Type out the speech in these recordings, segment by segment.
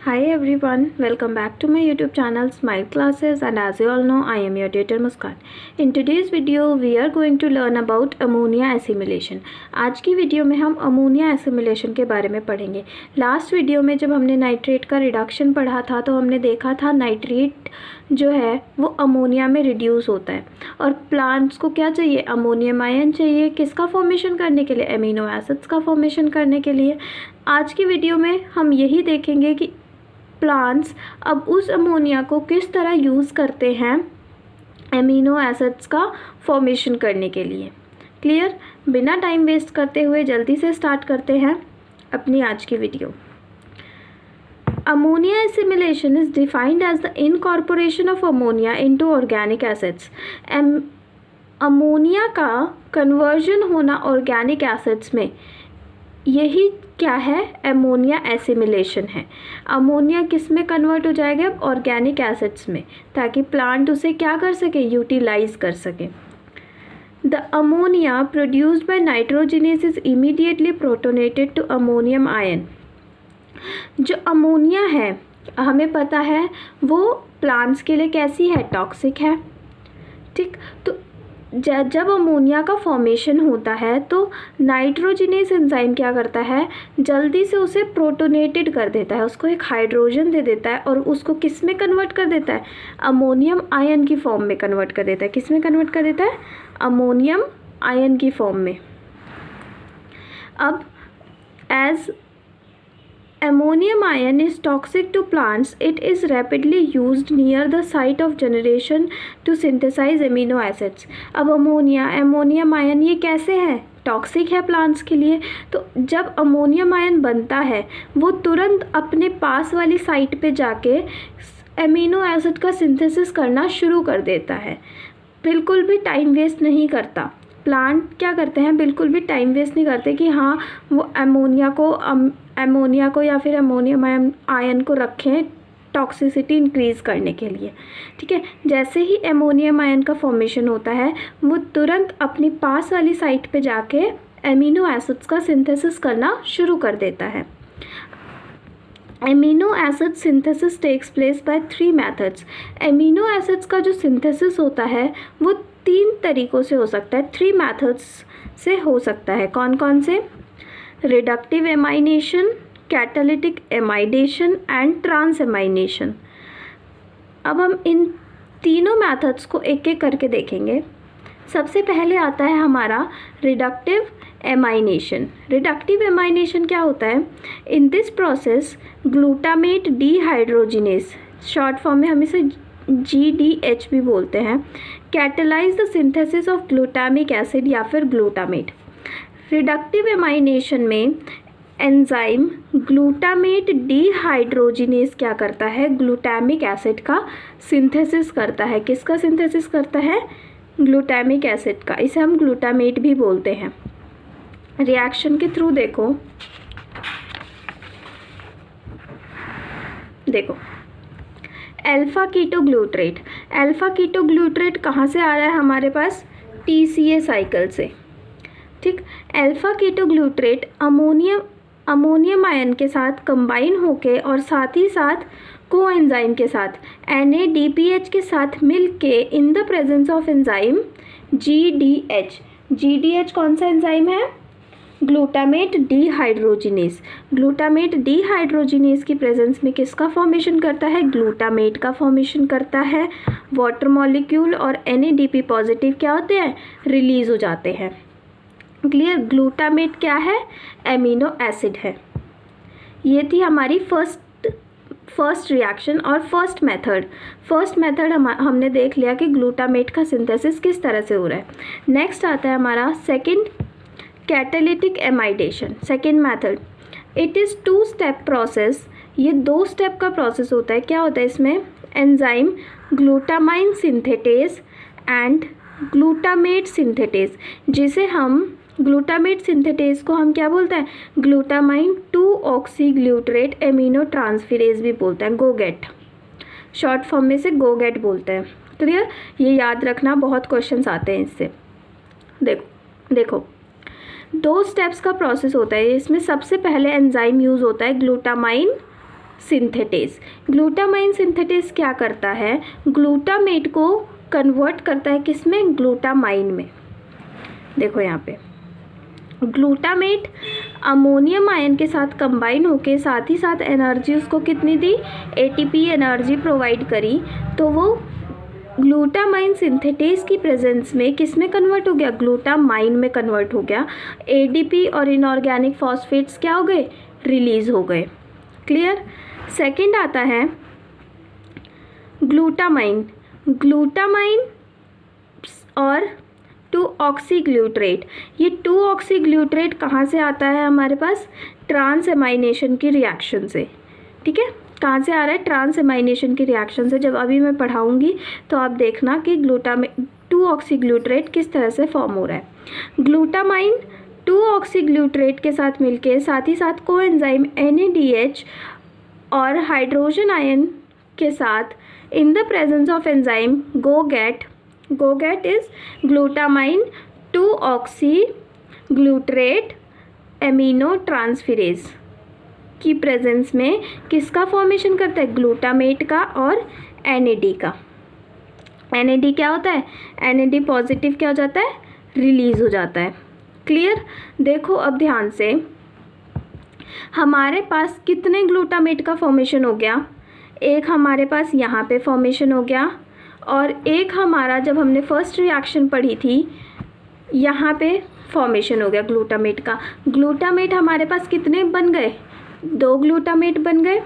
Hi everyone, welcome back to my YouTube channel Smile Classes, and as you all know, I am your tutor Muskan. In today's video, we are going to learn about ammonia assimilation. आज की video में हम ammonia assimilation के बारे में पढ़ेंगे। Last video में जब हमने नाइट्रेट का रिडक्शन पढ़ा था तो हमने देखा था नाइट्रेट जो है वो अमोनिया में रिड्यूस होता है और प्लांट्स को क्या चाहिए, अमोनियम आयन चाहिए। किसका फॉर्मेशन करने के लिए? एमिनो एसिड्स का फॉर्मेशन करने के लिए। आज की वीडियो में हम यही देखेंगे कि प्लांट्स अब उस अमोनिया को किस तरह यूज़ करते हैं एमिनो एसिड्स का फॉर्मेशन करने के लिए। क्लियर? बिना टाइम वेस्ट करते हुए जल्दी से स्टार्ट करते हैं अपनी आज की video. Ammonia assimilation is defined as the incorporation of ammonia into organic acids. Ammonia का कन्वर्जन होना ऑर्गेनिक एसिड्स में, यही क्या है? अमोनिया एसिमिलेशन है। अमोनिया किस में कन्वर्ट हो जाएगा? ऑर्गेनिक एसिड्स में, ताकि प्लांट उसे क्या कर सके? यूटिलाइज कर सके। The ammonia produced by nitrogenase is immediately protonated to ammonium ion. जो अमोनिया है हमें पता है वो प्लांट्स के लिए कैसी है? टॉक्सिक है। ठीक, तो जब अमोनिया का फॉर्मेशन होता है तो नाइट्रोजिनेस एंजाइम क्या करता है? जल्दी से उसे प्रोटोनेटेड कर देता है, उसको एक हाइड्रोजन दे देता है और उसको किस में कन्वर्ट कर देता है? अमोनियम आयन की फॉर्म में कन्वर्ट कर देता है। किस में कन्वर्ट कर देता है? अमोनियम आयन की फॉर्म में। अब as ammonium ion is toxic to plants, it is rapidly used near the site of generation to synthesize amino acids. अब अमोनियम आयन ये कैसे है? टॉक्सिक है प्लांट्स के लिए। तो जब अमोनियम आयन बनता है वो तुरंत अपने पास वाली साइट पे जाके एमिनो एसिड का सिंथेसिस करना शुरू कर देता है। बिल्कुल भी टाइम वेस्ट नहीं करता। प्लांट क्या करते हैं? बिल्कुल भी टाइम वेस्ट नहीं करते कि हाँ वो अमोनिया को या फिर अमोनियम आयन को रखें टॉक्सिसिटी इंक्रीज़ करने के लिए। ठीक है, जैसे ही अमोनियम आयन का फॉर्मेशन होता है वो तुरंत अपनी पास वाली साइट पे जाके एमिनो एसिड्स का सिंथेसिस करना शुरू कर देता है। Amino acid synthesis takes place by 3 methods. Amino acids का जो सिंथेसिस होता है वो 3 तरीक़ों से हो सकता है, 3 मेथड्स से हो सकता है। कौन कौन से? Reductive amination, catalytic amidation and transamination. अब हम इन तीनों मेथड्स को एक एक करके देखेंगे। सबसे पहले आता है हमारा रिडक्टिव एमाइनेशन। रिडक्टिव एमाइनेशन क्या होता है? In this process glutamate dehydrogenase, short form में हम इसे GDH भी बोलते हैं, catalyse the synthesis of glutamic acid या फिर ग्लूटामेट। रिडक्टिव एमाइनेशन में एंजाइम ग्लूटामेट डीहाइड्रोजिनेस क्या करता है? ग्लूटामिक एसिड का सिंथेसिस करता है। किसका सिंथेसिस करता है? ग्लूटामिक एसिड का। इसे हम ग्लूटामेट भी बोलते हैं। रिएक्शन के थ्रू देखो अल्फा कीटोग्लूट्रेट। अल्फा कीटोग्लूट्रेट कहाँ से आ रहा है हमारे पास? TCA साइकिल से। ठीक, अल्फा कीटोग्लूट्रेट अमोनियम आयन के साथ कंबाइन होके और साथ ही साथ कोएंजाइम के साथ NADPH के साथ मिलके इन the presence of enzyme GDH। GDH कौन सा एंजाइम है? Glutamate dehydrogenase. ग्लूटामेट डीहाइड्रोजिनेस की प्रेजेंस में किसका फॉर्मेशन करता है? ग्लूटामेट का फॉर्मेशन करता है। वाटर मॉलिक्यूल और NADP पॉजिटिव क्या होते हैं? रिलीज हो जाते हैं। क्लियर? ग्लूटामेट क्या है? एमिनो एसिड है। ये थी हमारी फर्स्ट रिएक्शन और फर्स्ट मेथड हमने देख लिया कि ग्लूटामेट का सिंथेसिस किस तरह से हो रहा है। नेक्स्ट आता है हमारा second, catalytic amidation. Second method, it is 2 step process. ये 2 स्टेप का प्रोसेस होता है। क्या होता है इसमें? Enzyme glutamine synthetase and glutamate synthetase, जिसे हम ग्लूटामेट सिंथेटेज को हम क्या बोलते हैं? ग्लूटामाइन 2-ऑक्सीग्लूटरेट एमिनो ट्रांसफेरेज भी बोलते हैं, गोगेट। शॉर्ट फॉर्म में से गोगेट बोलते हैं। क्लियर? ये याद रखना, बहुत क्वेश्चंस आते हैं इससे। देखो 2 स्टेप्स का प्रोसेस होता है। इसमें सबसे पहले एंजाइम यूज़ होता है ग्लूटामाइन सिंथेटेस। ग्लूटामाइन सिंथेटेस क्या करता है, ग्लूटामेट को कन्वर्ट करता है किसमें, ग्लूटामाइन में। देखो यहाँ पे ग्लूटामेट अमोनियम आयन के साथ कंबाइन होके साथ ही साथ एनर्जी उसको कितनी दी, एटीपी एनर्जी प्रोवाइड करी, तो वो ग्लूटामाइन सिंथेटेस की प्रेजेंस में किस में कन्वर्ट हो गया, ग्लूटामाइन में कन्वर्ट हो गया। एडीपी और इनऑर्गेनिक फॉस्फेट्स क्या हो गए, रिलीज हो गए। क्लियर। सेकंड आता है ग्लूटामाइन। ग्लूटामाइन और 2-ऑक्सीग्लूटरेट, ये 2-ऑक्सीग्लूटरेट कहाँ से आता है हमारे पास, ट्रांस एमाइनेशन की रिएक्शन से। ठीक है, कहाँ से आ रहा है, ट्रांस एमाइनेशन की रिएक्शन से। जब अभी मैं पढ़ाऊँगी तो आप देखना कि 2-ऑक्सीग्लूटरेट किस तरह से फॉर्म हो रहा है। ग्लूटामाइन 2-ऑक्सीग्लूटरेट के साथ मिलके साथ ही साथ कोएंजाइम NADH और हाइड्रोजन आयन के साथ in the presence of enzyme GOGAT is glutamine two oxoglutarate amino transferase की प्रेजेंस में किसका फॉर्मेशन करता है, ग्लूटामेट का और NAD का। NAD क्या होता है, NAD पॉजिटिव क्या हो जाता है, रिलीज हो जाता है। क्लियर। देखो अब ध्यान से, हमारे पास कितने ग्लूटामेट का फॉर्मेशन हो गया, एक हमारे पास यहाँ पे फॉर्मेशन हो गया और एक हमारा जब हमने फर्स्ट रिएक्शन पढ़ी थी यहाँ पे फॉर्मेशन हो गया ग्लूटामेट का। ग्लूटामेट हमारे पास कितने बन गए, 2 ग्लूटामेट बन गए।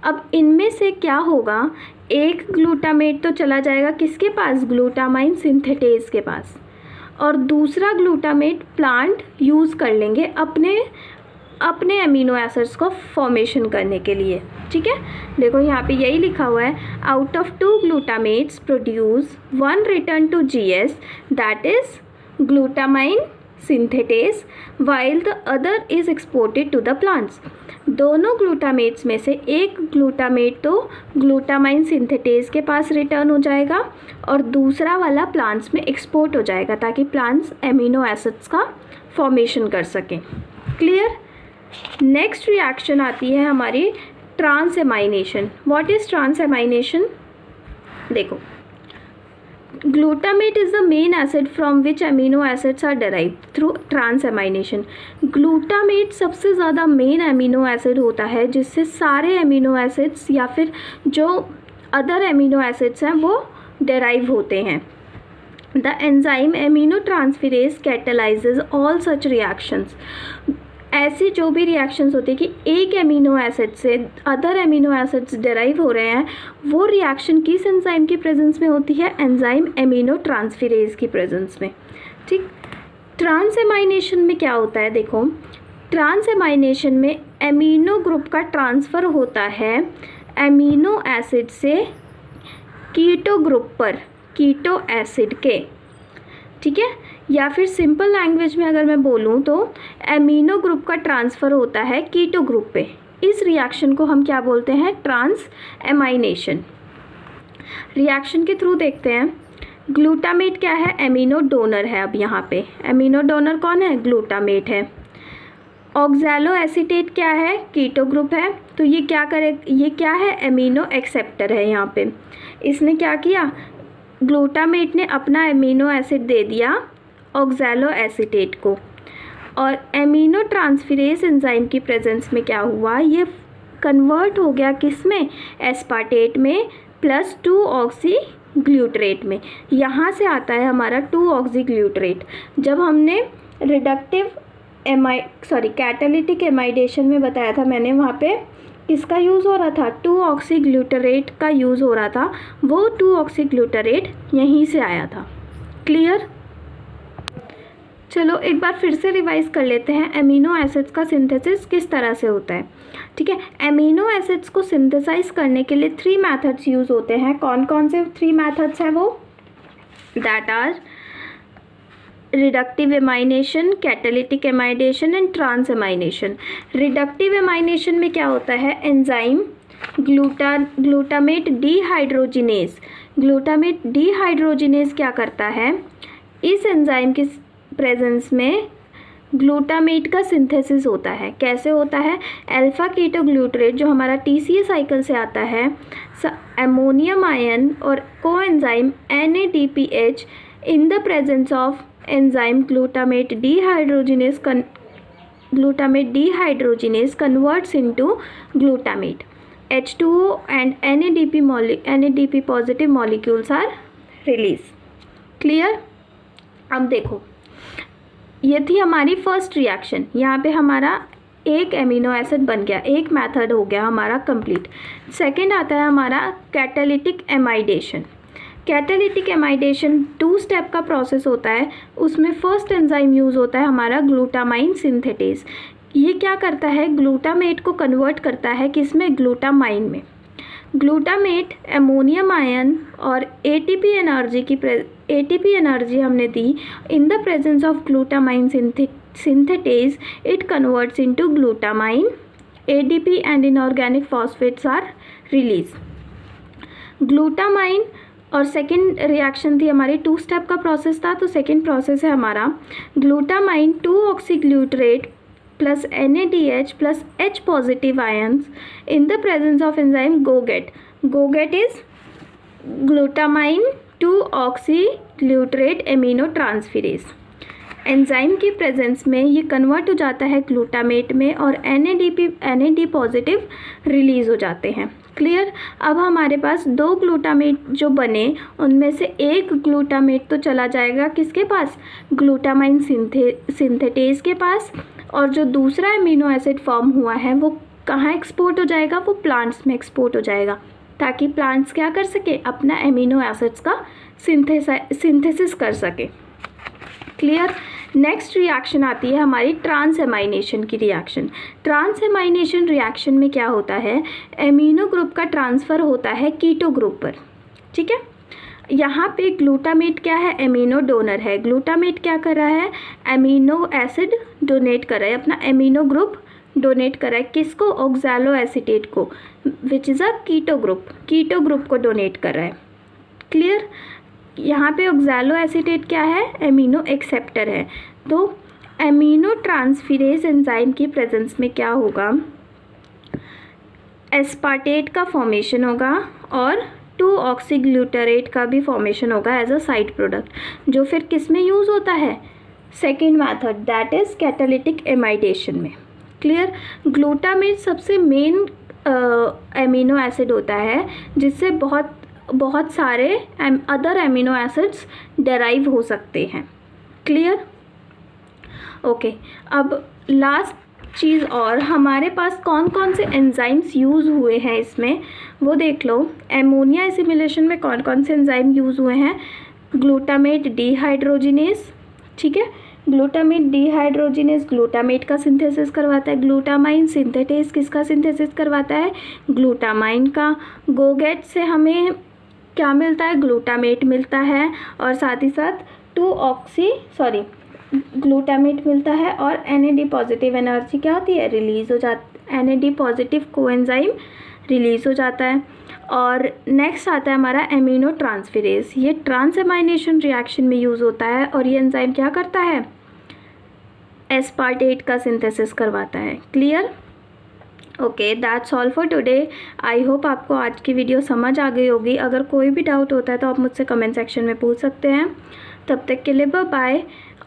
अब इनमें से क्या होगा, एक ग्लूटामेट तो चला जाएगा किसके पास, ग्लूटामाइन सिंथेटेस के पास, और दूसरा ग्लूटामेट प्लांट यूज़ कर लेंगे अपने अमीनो एसिड्स को फॉर्मेशन करने के लिए। ठीक है, देखो यहाँ पे यही लिखा हुआ है, out of 2 glutamates produce 1 return to GS that is glutamine synthetase while the other is exported to the plants. दोनों ग्लूटामेट्स में से एक ग्लूटामेट तो ग्लूटामाइन सिंथेटेस के पास रिटर्न हो जाएगा और दूसरा वाला प्लांट्स में एक्सपोर्ट हो जाएगा ताकि प्लांट्स एमिनो एसिड्स का फॉर्मेशन कर सकें। क्लियर। नेक्स्ट रिएक्शन आती है हमारी ट्रांसएमाइनेशन। व्हाट इज ट्रांसएमाइनेशन, देखो glutamate is the main acid from which amino acids are derived through transamination. Glutamate सबसे ज़्यादा मेन अमीनो एसिड होता है जिससे सारे अमीनो एसिड्स या फिर जो अदर अमीनो एसिड्स हैं वो डेराइव होते हैं। The enzyme amino transferase catalyses all such reactions. ऐसी जो भी रिएक्शंस होती है कि एक एमिनो एसिड से अदर एमिनो एसिड्स डेराइव हो रहे हैं, वो रिएक्शन किस एंजाइम की प्रेजेंस में होती है, एंजाइम एमिनो ट्रांसफेरेज की प्रेजेंस में। ठीक। ट्रांसएमाइनेशन में क्या होता है, देखो ट्रांसएमाइनेशन में एमिनो ग्रुप का ट्रांसफ़र होता है एमिनो एसिड से कीटो ग्रुप पर, कीटो एसिड के। ठीक है, या फिर सिंपल लैंग्वेज में अगर मैं बोलूँ तो एमिनो ग्रुप का ट्रांसफ़र होता है कीटो ग्रुप पे। इस रिएक्शन को हम क्या बोलते हैं, ट्रांसएमाइनेशन। रिएक्शन के थ्रू देखते हैं। ग्लूटामेट क्या है, एमिनो डोनर है। अब यहाँ पे एमिनो डोनर कौन है, ग्लूटामेट है। ऑक्सैलो एसीटेट क्या है, कीटो ग्रुप है। तो ये क्या करे, ये क्या है, एमिनो एक्सेप्टर है। यहाँ पे इसने क्या किया, ग्लूटामेट ने अपना एमिनो एसिड दे दिया ऑक्सैलो एसीटेट को, और एमिनो ट्रांसफेरेज एंजाइम की प्रेजेंस में क्या हुआ, ये कन्वर्ट हो गया किस में, एस्पार्टेट में प्लस 2-ऑक्सीग्लूटरेट में। यहाँ से आता है हमारा 2-ऑक्सीग्लूटरेट। जब हमने कैटालिटिक एमाइडेशन में बताया था मैंने, वहाँ पे किसका यूज़ हो रहा था, 2-ऑक्सीग्लूटरेट का यूज़ हो रहा था। वो 2-ऑक्सीग्लूटरेट यहीं से आया था। क्लियर। चलो एक बार फिर से रिवाइज कर लेते हैं एमिनो एसिड्स का सिंथेसिस किस तरह से होता है। ठीक है, एमिनो एसिड्स को सिंथेसाइज करने के लिए 3 मेथड्स यूज़ होते हैं। कौन कौन से 3 मेथड्स हैं वो, that are reductive amination, catalytic amidation and transamination. Reductive amination में क्या होता है, enzyme glutamate dehydrogenase. Glutamate dehydrogenase क्या करता है, इस एंजाइम के प्रेजेंस में ग्लूटामेट का सिंथेसिस होता है। कैसे होता है? अल्फा कीटोग्लूटरेट जो हमारा TCA साइकिल से आता है, अमोनियम आयन और coenzyme NADPH in the presence of enzyme glutamate dehydrogenase converts into glutamate. H2O and NADP positive molecules are released. Clear? अब देखो, ये थी हमारी फर्स्ट रिएक्शन। यहाँ पे हमारा एक एमिनो एसिड बन गया, एक मेथड हो गया हमारा कंप्लीट। सेकंड आता है हमारा कैटालिटिक एमाइडेशन। कैटालिटिक एमाइडेशन 2 स्टेप का प्रोसेस होता है। उसमें फर्स्ट एंजाइम यूज़ होता है हमारा ग्लूटामाइन सिंथेटेज। ये क्या करता है? ग्लूटामेट को कन्वर्ट करता है किसमें? ग्लूटामाइन में। ग्लूटामेट अमोनियम आयन और ATP एनर्जी हमने दी। In the presence of glutamine synthetase it converts into glutamine, ADP and inorganic phosphates are release. Glutamine और सेकेंड रिएक्शन थी हमारी 2 स्टेप का प्रोसेस था। तो सेकेंड प्रोसेस है हमारा glutamine two oxoglutarate plus NADH plus H positive ions in the presence of enzyme GOGET। GOGET is glutamine two oxoglutarate amino transferase. Enzyme की presence में ये कन्वर्ट हो जाता है ग्लूटामेट में और NAD पॉजिटिव रिलीज़ हो जाते हैं। क्लियर? अब हमारे पास 2 ग्लूटामेट जो बने, उनमें से एक ग्लूटामेट तो चला जाएगा किसके पास? ग्लूटामाइन सिंथेटेज के पास। और जो दूसरा एमिनो एसिड फॉर्म हुआ है वो कहाँ एक्सपोर्ट हो जाएगा? वो प्लांट्स में एक्सपोर्ट हो जाएगा, ताकि प्लांट्स क्या कर सके? अपना एमिनो एसिड्स का सिंथेसिस कर सके। क्लियर? नेक्स्ट रिएक्शन आती है हमारी ट्रांसएमाइनेशन की रिएक्शन। ट्रांसएमाइनेशन रिएक्शन में क्या होता है? एमिनो ग्रुप का ट्रांसफ़र होता है कीटो ग्रुप पर। ठीक है, यहाँ पे ग्लूटामेट क्या है? एमिनो डोनर है। ग्लूटामेट क्या कर रहा है? एमिनो एसिड डोनेट कर रहा है, अपना एमिनो ग्रुप डोनेट कर रहा है। किसको? ऑक्सैलो एसीटेट को, which is a keto group को डोनेट कर रहा है। क्लियर? यहाँ पे ऑक्सैलो एसीटेट क्या है? एमिनो एक्सेप्टर है। तो एमिनो ट्रांसफेरेज एंजाइम की प्रेजेंस में क्या होगा? एस्पार्टेट का फॉर्मेशन होगा और 2-ऑक्सीग्लूटरेट का भी फॉर्मेशन होगा एज अ साइड प्रोडक्ट, जो फिर किस में यूज़ होता है? Second method, that is catalytic amidation में। क्लियर? ग्लूटामेट सबसे मेन एमिनो एसिड होता है जिससे बहुत सारे अदर एमिनो एसिड्स डेराइव हो सकते हैं। क्लियर? ओके, अब लास्ट चीज़ और हमारे पास कौन कौन से एंजाइम्स यूज़ हुए हैं इसमें वो देख लो। एमोनिया एसिमिलेशन में कौन कौन से एंजाइम यूज़ हुए हैं? Glutamate dehydrogenase. ठीक है, ग्लूटामेट डिहाइड्रोजिनेस ग्लूटामेट का सिंथेसिस करवाता है। ग्लूटामाइन सिंथेटेज किसका सिंथेसिस करवाता है? ग्लूटामाइन का। गोगेट से हमें क्या मिलता है? ग्लूटामेट मिलता है और साथ ही साथ ग्लूटामेट मिलता है और NAD पॉजिटिव एनर्जी क्या होती है? रिलीज़ हो जाती, NAD पॉजिटिव कोएंजाइम रिलीज़ हो जाता है। और नेक्स्ट आता है हमारा एमिनो ट्रांसफेरेज। ये ट्रांसएमाइनेशन रिएक्शन में यूज़ होता है और ये एंजाइम क्या करता है? एस्पार्टेट का सिंथेसिस करवाता है। Clear? Okay, that's all for today. I hope आपको आज की वीडियो समझ आ गई होगी। अगर कोई भी डाउट होता है तो आप मुझसे कमेंट सेक्शन में पूछ सकते हैं। तब तक के लिए बाय बाय।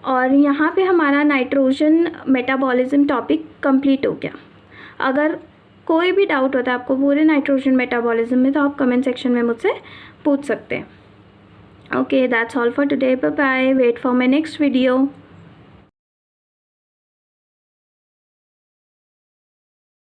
और यहाँ पे हमारा नाइट्रोजन मेटाबॉलिज्म टॉपिक कंप्लीट हो गया। अगर कोई भी डाउट होता है आपको पूरे नाइट्रोजन मेटाबॉलिज्म में तो आप कमेंट सेक्शन में मुझसे पूछ सकते हैं। Okay, that's all for today. Bye bye. Wait for my next video.